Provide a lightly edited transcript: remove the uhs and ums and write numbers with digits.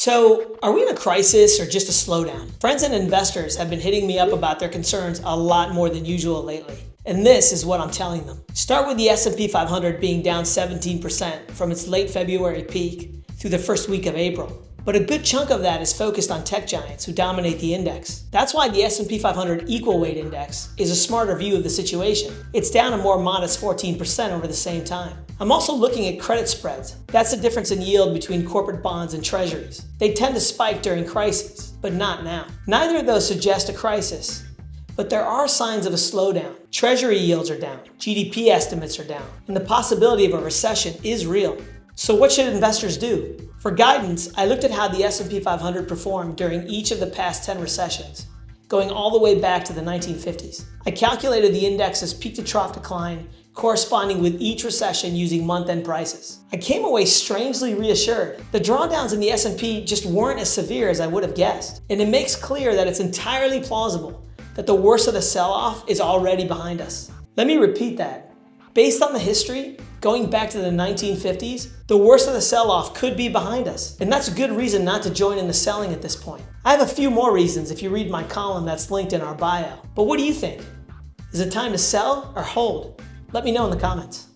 So, are we in a crisis or just a slowdown? Friends and investors have been hitting me up about their concerns a lot more than usual lately. And this is what I'm telling them. Start with the S&P 500 being down 17% from its late February peak through the first week of April. But a good chunk of that is focused on tech giants who dominate the index. That's why the S&P 500 Equal Weight Index is a smarter view of the situation. It's down a more modest 14% over the same time. I'm also looking at credit spreads. That's the difference in yield between corporate bonds and treasuries. They tend to spike during crises, but not now. Neither of those suggest a crisis, but there are signs of a slowdown. Treasury yields are down, GDP estimates are down, and the possibility of a recession is real. So what should investors do? For guidance, I looked at how the S&P 500 performed during each of the past 10 recessions, going all the way back to the 1950s. I calculated the index's peak-to-trough decline corresponding with each recession using month-end prices. I came away strangely reassured. The drawdowns in the S&P just weren't as severe as I would have guessed, and it makes clear that it's entirely plausible that the worst of the sell-off is already behind us. Let me repeat that. Based on the history, going back to the 1950s, the worst of the sell-off could be behind us. And that's a good reason not to join in the selling at this point. I have a few more reasons if you read my column that's linked in our bio. But what do you think? Is it time to sell or hold? Let me know in the comments.